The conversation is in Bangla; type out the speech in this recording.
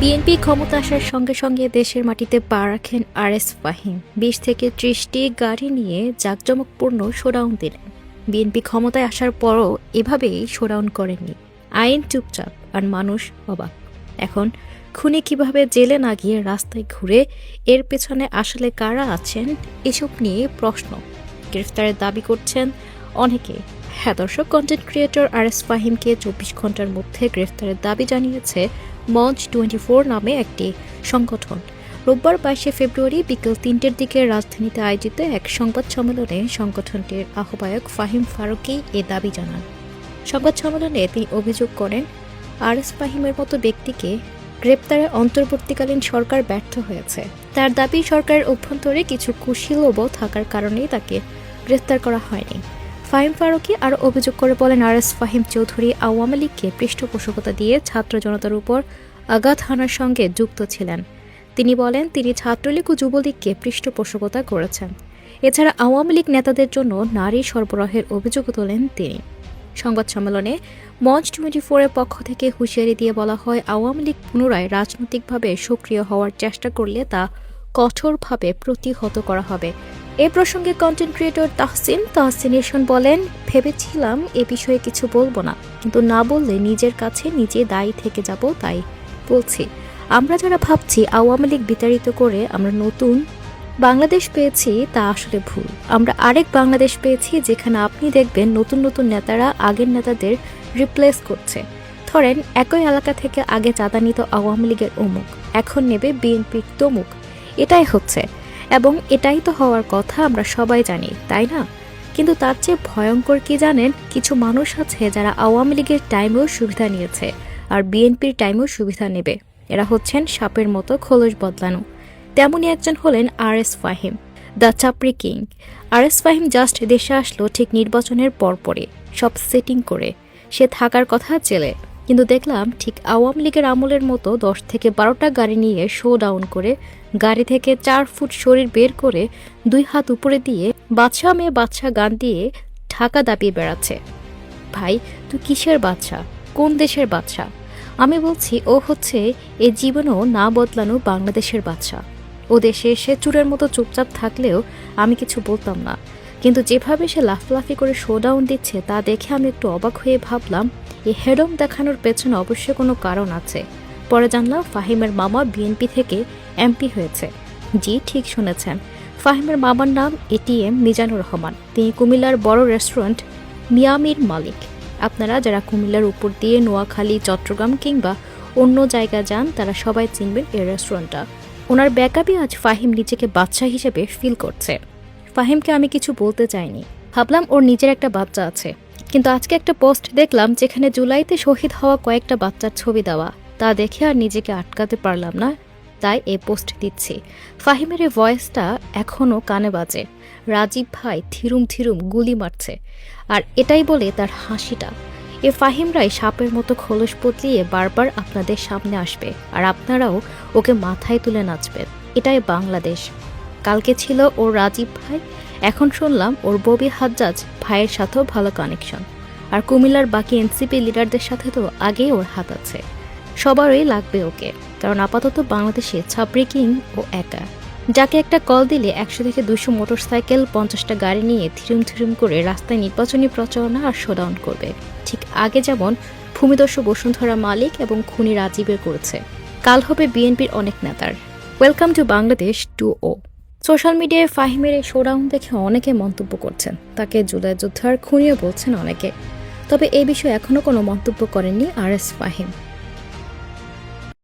বিএনপি ক্ষমতা আসার সঙ্গে সঙ্গে দেশের মাটিতে পা রাখেন আরএস ফাহিম। ২০ থেকে ৩০টি গাড়ি নিয়ে জাঁকজমকপূর্ণ শোডাউন দিলেন। বিএনপি ক্ষমতায় আসার পরও এভাবেই শোডাউন করেননি। আইন চুপচাপ আর মানুষ অবাক। এখন খুনি কিভাবে জেলে না গিয়ে রাস্তায় ঘুরে, এর পেছনে আসলে কারা আছেন, এসব নিয়ে প্রশ্ন। গ্রেফতারের দাবি করছেন অনেকে। হ্যাঁ দর্শক, কন্টেন্ট ক্রিয়েটর আরএস ফাহিমকে ২৪ ঘন্টার মধ্যে গ্রেফতারের দাবি জানিয়েছে মঞ্চ 24 নামে একটি সংগঠন। রোববার ২২ ফেব্রুয়ারি বিকেল ৩টের দিকে রাজধানীতে আয়োজিত এক সংবাদ সম্মেলনে সংগঠনটির আহ্বায়ক ফাহিম ফারুকী এ দাবি জানান। সংবাদ সম্মেলনে তিনি অভিযোগ করেন, আরএস ফাহিমের মতো ব্যক্তিকে গ্রেপ্তারে অন্তর্বর্তীকালীন সরকার ব্যর্থ হয়েছে। তার দাবি, সরকারের অভ্যন্তরে কিছু কুশীলব থাকার কারণেই তাকে গ্রেফতার করা হয়নি। ফাহিম ফারুকী আরও অভিযোগ করে বলেন, আরএস ফাহিম চৌধুরী আওয়ামী লীগকে পৃষ্ঠপোষকতা দিয়ে ছাত্র জনতার উপর আঘাত হানার সঙ্গে যুক্ত ছিলেন। তিনি বলেন, তিনি ছাত্রলীগ ও যুবলীগকে পৃষ্ঠপোষকতা করেছেন। এছাড়া আওয়ামী লীগ নেতাদের জন্য নারী সরবরাহের অভিযোগ তোলেন তিনি। সংবাদ সম্মেলনে মঞ্চ 24-এর পক্ষ থেকে হুঁশিয়ারি দিয়ে বলা হয়, আওয়ামী লীগ পুনরায় রাজনৈতিকভাবে সক্রিয় হওয়ার চেষ্টা করলে তা কঠোরভাবে প্রতিহত করা হবে। এ প্রসঙ্গে কন্টেন্ট ক্রিয়েটর তাহসিন বলেন, ভেবেছিলাম এ বিষয়ে কিছু বলবো না, কিন্তু না বললে নিজের কাছে নিজে দায়ী থেকে যাব, তাই বলছি। আমরা যারা ভাবছি আওয়ামী লীগ বিতাড়িত করে আমরা নতুন বাংলাদেশ পেয়েছি, তা আসলে ভুল। আমরা আরেক বাংলাদেশ পেয়েছি যেখানে আপনি দেখবেন নতুন নতুন নেতারা আগের নেতাদের রিপ্লেস করছে। ধরেন, একই এলাকা থেকে আগে চাঁদা নিত আওয়ামী লীগের অমুক, এখন নেবে বিএনপির তমুক। এটাই হচ্ছে, এবং এটাই তো হওয়ার কথা, আমরা সবাই জানি, তাই না? কিন্তু তার চেয়ে ভয়ঙ্কর কি জানেন? কিছু মানুষ আছে যারা আওয়ামী লীগের টাইমেও সুবিধা নিয়েছে আর বিএনপির টাইমেও সুবিধা নেবে। এরা হচ্ছেন সাপের মতো খোলস বদলানো। তেমনই একজন হলেন R S Fahim, the chapri king. R S Fahim just দেশে আসলো ঠিক নির্বাচনের পরপরই, সব সেটিং করে। সে থাকার কথা জেলে, কিন্তু দেখলাম ঠিক আওয়ামী লীগের আমলের মতো 10 থেকে 12টা গাড়ি নিয়ে শো ডাউন করে, গাড়ি থেকে 4 ফুট শরীর বের করে 2 হাত উপরে দিয়ে বাদশা মেয়ে বাদশা গান দিয়ে ঢাকা দাপিয়ে বেড়াচ্ছে। ভাই, তুই কিসের বাদশা? কোন দেশের বাদশা? আমি বলছি, ও হচ্ছে এ জীবনেও না বদলানো বাংলাদেশের বাদশা। ও দেশে এসে চুরের মতো চুপচাপ থাকলেও আমি কিছু বলতাম না, কিন্তু যেভাবে সে লাফলাফি করে শোডাউন দিচ্ছে তা দেখে আমি একটু অবাক হয়ে ভাবলাম, এই হেডম দেখানোর পেছনে অবশ্যই কোনো কারণ আছে। পরে জানলাম ফাহিমের মামা বিএনপি থেকে এমপি হয়েছে। জি, ঠিক শুনেছেন, ফাহিমের মামার নাম এটিএম মিজানুর রহমান। তিনি কুমিল্লার বড় রেস্টুরেন্ট মিয়ামির মালিক। আপনারা যারা কুমিল্লার উপর দিয়ে নোয়াখালী, চট্টগ্রাম কিংবা অন্য জায়গা যান, তারা সবাই চিনবেন এই রেস্টুরেন্টটা। ওনার ব্যাকআপে আজ ফাহিম নিজেকে বাদশা হিসেবে ফিল করছে। ফাহিমকে আমি কিছু বলতে চাইনি, ভাবলাম ওর নিজের একটা বাচ্চা আছে। কিন্তু আজকে একটা পোস্ট দেখলাম যেখানে জুলাইতে শহীদ হওয়া কয়েকটা বাচ্চার ছবি দেওয়া, তা দেখে আর নিজেকে আটকাতে পারলাম না, তাই এই পোস্ট দিচ্ছি। ফাহিমের এই ভয়েসটা এখনও কানে বাজে। রাজীব ভাই থিরুম থিরুম গুলি মারছে, আর এটাই বলে তার হাসিটা। এ ফাহিমরাই সাপের মতো খোলস বদলিয়ে বারবার আপনাদের সামনে আসবে, আর আপনারাও ওকে মাথায় তুলে নাচবেন। এটাই বাংলাদেশ। কালকে ছিল ওর রাজীব ভাই, এখন শুনলাম ওর ববি হাজ্জাজ ভাইয়ের সাথেও ভালো কানেকশন। আর কুমিল্লার বাকি এনসিপি লিডারদের সাথে তো আগেই ওর হাত আছে। সবারই লাগবে ওকে, কারণ আপাতত বাংলাদেশে চাপড়ি কিং ও একা, যাকে একটা কল দিলে 100 থেকে 200 মোটরসাইকেল, 50টা গাড়ি নিয়ে থিরুম থিরুম করে রাস্তায় নির্বাচনী প্রচারণা আর শোডাউন করবে, ঠিক আগে যেমন ভূমিদস্যু বসুন্ধরা মালিক এবং খুনি রাজীবের করেছে। কাল হবে বিএনপির অনেক নেতার। Welcome to Bangladesh 2.0। সোশ্যাল মিডিয়ায় ফাহিমের এই শোডাউন দেখে অনেকে মন্তব্য করছেন, তাকে জুলাই যোদ্ধার খুনিও বলছেন অনেকে। তবে এই বিষয়ে এখনও কোনো মন্তব্য করেননি আরএস ফাহিম।